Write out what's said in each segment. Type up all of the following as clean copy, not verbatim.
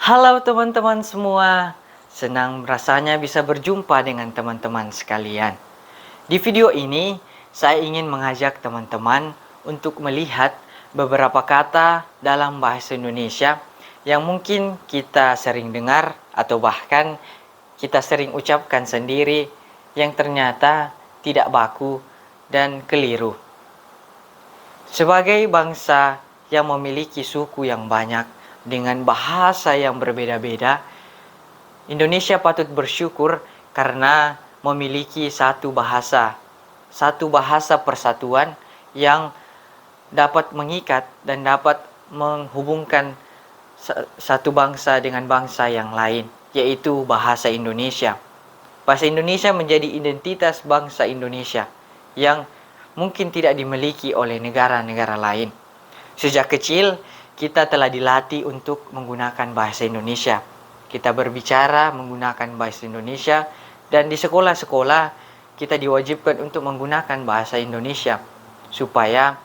Halo teman-teman semua, senang rasanya bisa berjumpa dengan teman-teman sekalian. Di video ini, saya ingin mengajak teman-teman untuk melihat beberapa kata dalam bahasa Indonesia yang mungkin kita sering dengar atau bahkan kita sering ucapkan sendiri yang ternyata tidak baku dan keliru. Sebagai bangsa yang memiliki suku yang banyak dengan bahasa yang berbeda-beda, Indonesia patut bersyukur karena memiliki satu bahasa persatuan yang dapat mengikat dan dapat menghubungkan satu bangsa dengan bangsa yang lain, yaitu bahasa Indonesia. Bahasa Indonesia menjadi identitas bangsa Indonesia yang mungkin tidak dimiliki oleh negara-negara lain. Sejak kecil, kita telah dilatih untuk menggunakan bahasa Indonesia. Kita berbicara menggunakan bahasa Indonesia, dan di sekolah-sekolah kita diwajibkan untuk menggunakan bahasa Indonesia, supaya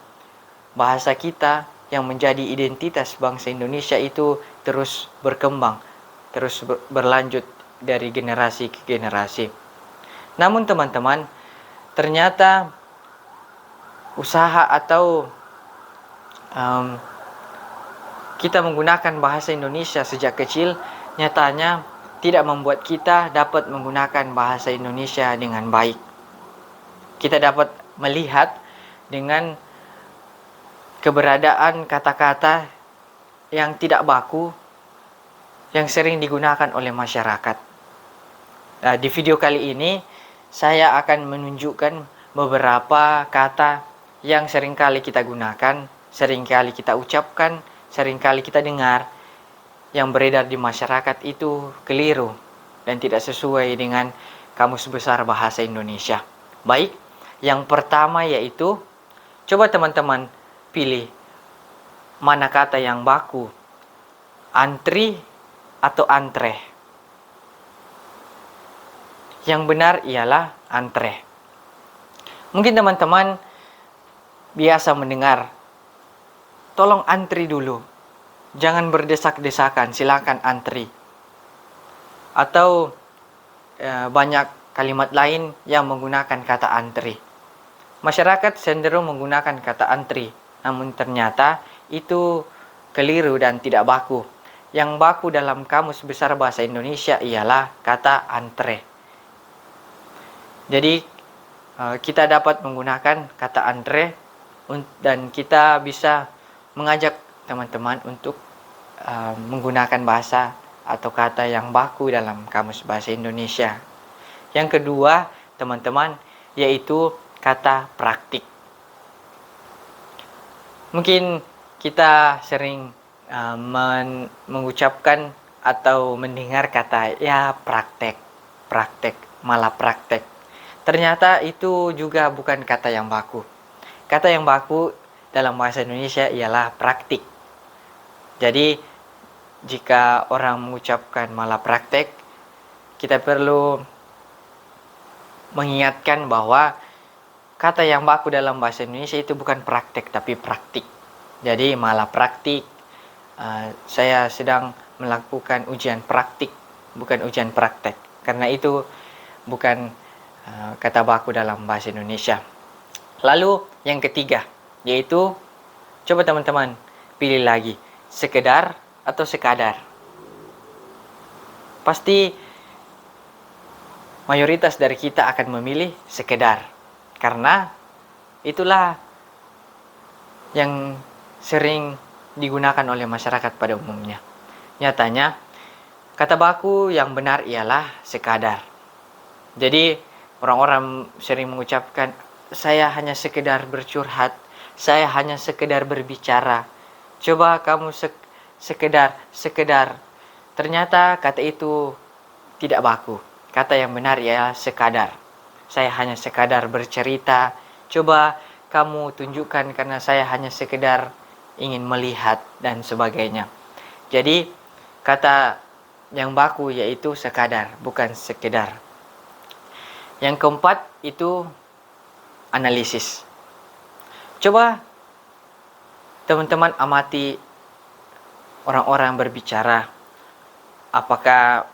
bahasa kita yang menjadi identitas bangsa Indonesia itu terus berkembang, terus berlanjut dari generasi ke generasi. Namun teman-teman, ternyata usaha atau kita menggunakan bahasa Indonesia sejak kecil nyatanya tidak membuat kita dapat menggunakan bahasa Indonesia dengan baik. Kita dapat melihat dengan keberadaan kata-kata yang tidak baku yang sering digunakan oleh masyarakat. Nah, di video kali ini saya akan menunjukkan beberapa kata yang seringkali kita gunakan, seringkali kita ucapkan, seringkali kita dengar, yang beredar di masyarakat itu keliru dan tidak sesuai dengan Kamus Besar Bahasa Indonesia. Baik, yang pertama yaitu, coba teman-teman pilih mana kata yang baku, antri atau antre. Yang benar ialah antre. Mungkin teman-teman biasa mendengar, tolong antri dulu, jangan berdesak-desakan, silakan antri. Atau banyak kalimat lain yang menggunakan kata antri. Masyarakat cenderung menggunakan kata antri, namun ternyata itu keliru dan tidak baku. Yang baku dalam Kamus Besar Bahasa Indonesia ialah kata antre. Jadi kita dapat menggunakan kata antre dan kita bisa mengajak teman-teman untuk menggunakan bahasa atau kata yang baku dalam Kamus Bahasa Indonesia. Yang kedua, teman-teman, yaitu kata praktik. Mungkin kita sering mengucapkan atau mendengar kata ya praktek, malah praktek. Ternyata itu juga bukan kata yang baku. Kata yang baku dalam bahasa Indonesia ialah praktik. Jadi jika orang mengucapkan malah praktek, kita perlu mengingatkan bahwa kata yang baku dalam bahasa Indonesia itu bukan praktek tapi praktik. Jadi malah praktik, saya sedang melakukan ujian praktik, bukan ujian praktek. Karena itu bukan kata baku dalam bahasa Indonesia. Lalu yang ketiga, yaitu coba teman-teman pilih lagi, sekedar atau sekadar. Pasti mayoritas dari kita akan memilih sekedar, karena itulah yang sering digunakan oleh masyarakat pada umumnya. Nyatanya, kata baku yang benar ialah sekadar. Jadi orang-orang sering mengucapkan, saya hanya sekedar bercurhat, saya hanya sekedar berbicara. Coba kamu sekedar. Ternyata kata itu tidak baku. Kata yang benar ialah sekadar. Saya hanya sekadar bercerita. Coba kamu tunjukkan karena saya hanya sekedar ingin melihat dan sebagainya. Jadi kata yang baku yaitu sekadar, bukan sekedar. Yang keempat itu analisis. Coba teman-teman amati orang-orang berbicara. Apakah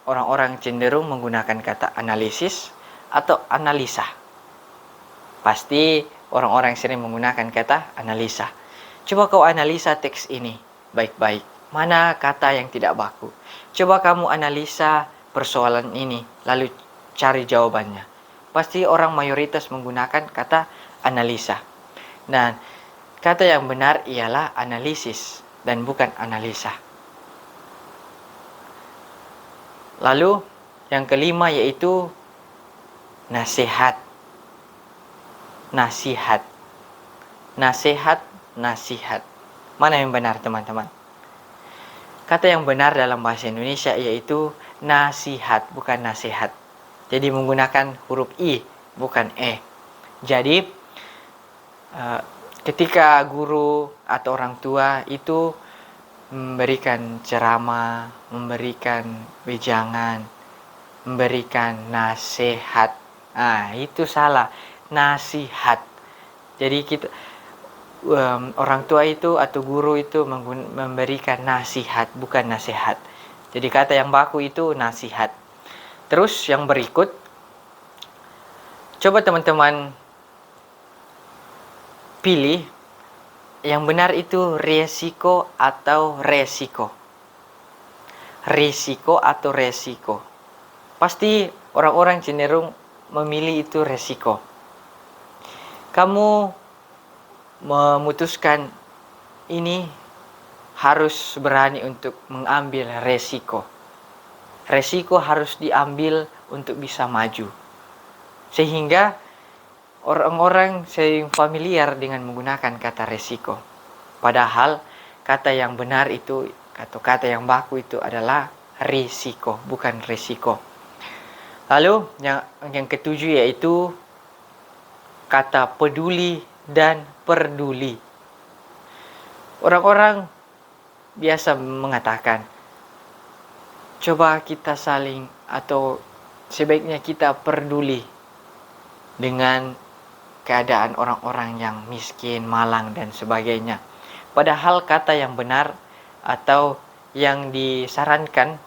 orang-orang cenderung menggunakan kata analisis atau analisa? Pasti orang-orang sering menggunakan kata analisa. Coba kau analisa teks ini baik-baik. Mana kata yang tidak baku? Coba kamu analisa persoalan ini, lalu cari jawabannya. Pasti orang mayoritas menggunakan kata analisa. Dan kata yang benar ialah analisis dan bukan analisa. Lalu yang kelima yaitu nasihat. Nasihat. Nasihat, nasihat. Mana yang benar, teman-teman? Kata yang benar dalam bahasa Indonesia yaitu nasihat, bukan nasihat. Jadi menggunakan huruf I, bukan E. Jadi ketika guru atau orang tua itu memberikan ceramah, memberikan wejangan, memberikan nasihat, itu salah. Nasihat. Jadi kita orang tua itu atau guru itu memberikan nasihat, bukan nasihat. Jadi kata yang baku itu nasihat. Terus yang berikut, coba teman-teman pilih yang benar itu resiko atau resiko. Risiko atau resiko. Pasti orang-orang cenderung memilih itu resiko. Kamu memutuskan ini harus berani untuk mengambil resiko. Resiko harus diambil untuk bisa maju. Sehingga orang-orang sering familiar dengan menggunakan kata resiko. Padahal kata yang benar itu atau kata yang baku itu adalah risiko, bukan resiko. Lalu yang ketujuh yaitu kata peduli dan peduli. Orang-orang biasa mengatakan, coba kita saling atau sebaiknya kita peduli dengan keadaan orang-orang yang miskin, malang, dan sebagainya. Padahal kata yang benar atau yang disarankan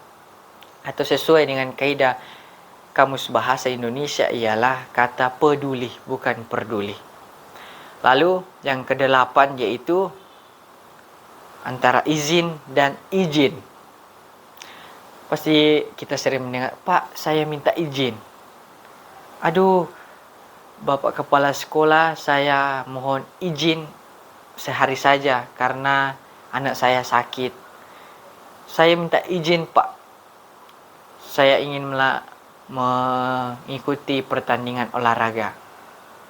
atau sesuai dengan kaidah Kamus Bahasa Indonesia ialah kata peduli, bukan peduli. Lalu yang kedelapan yaitu antara izin dan izin. Pasti kita sering mendengar, Pak, saya minta izin. Aduh, Bapak Kepala Sekolah, saya mohon izin sehari saja karena anak saya sakit. Saya minta izin, Pak. Saya ingin mengikuti pertandingan olahraga.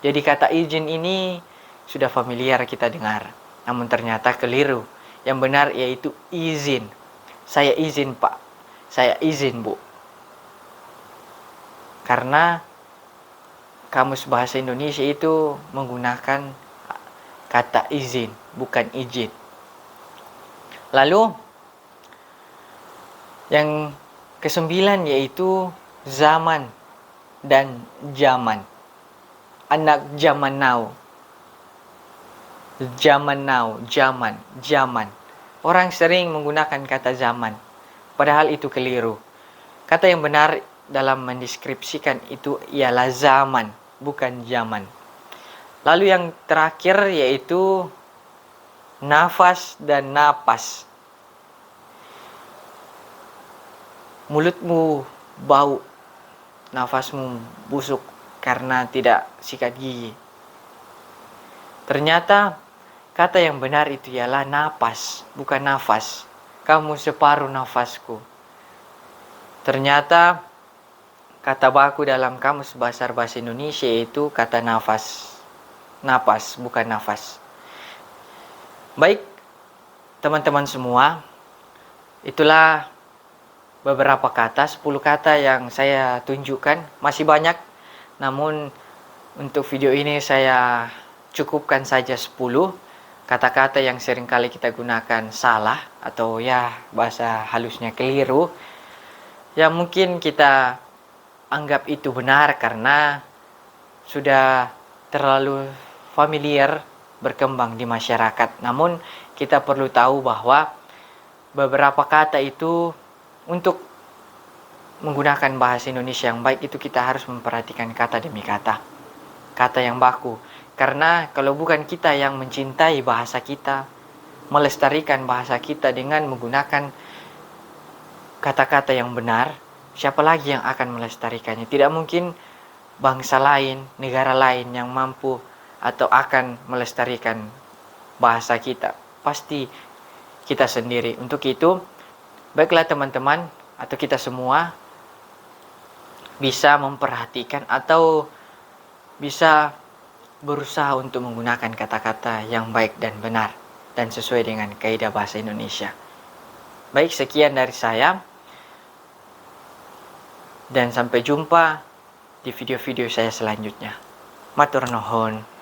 Jadi kata izin ini sudah familiar kita dengar. Namun ternyata keliru. Yang benar yaitu izin. Saya izin, Pak. Saya izin, Bu. Karena Kamus Bahasa Indonesia itu menggunakan kata izin, bukan izin. Lalu yang kesembilan yaitu zaman dan zaman. Anak zaman now. Zaman now, zaman. Orang sering menggunakan kata zaman, padahal itu keliru. Kata yang benar dalam mendeskripsikan itu ialah zaman, bukan zaman. Lalu yang terakhir yaitu nafas dan napas. Mulutmu bau, nafasmu busuk karena tidak sikat gigi. Ternyata kata yang benar itu ialah napas, bukan nafas. Kamu separuh nafasku. Ternyata kata baku dalam Kamus Besar Bahasa Indonesia itu kata nafas. Napas, bukan nafas. Baik, teman-teman semua. Itulah beberapa kata, 10 kata yang saya tunjukkan. Masih banyak, namun untuk video ini saya cukupkan saja 10 kata-kata yang seringkali kita gunakan salah atau ya bahasa halusnya keliru. Yang mungkin kita anggap itu benar karena sudah terlalu familiar berkembang di masyarakat. Namun kita perlu tahu bahwa beberapa kata itu untuk menggunakan bahasa Indonesia yang baik itu kita harus memperhatikan kata demi kata, kata yang baku. Karena kalau bukan kita yang mencintai bahasa kita, melestarikan bahasa kita dengan menggunakan kata-kata yang benar, siapa lagi yang akan melestarikannya? Tidak mungkin bangsa lain, negara lain yang mampu atau akan melestarikan bahasa kita. Pasti kita sendiri. Untuk itu, baiklah teman-teman atau kita semua bisa memperhatikan atau bisa berusaha untuk menggunakan kata-kata yang baik dan benar dan sesuai dengan kaidah bahasa Indonesia. Baik, sekian dari saya. Dan sampai jumpa di video-video saya selanjutnya. Matur nuhun.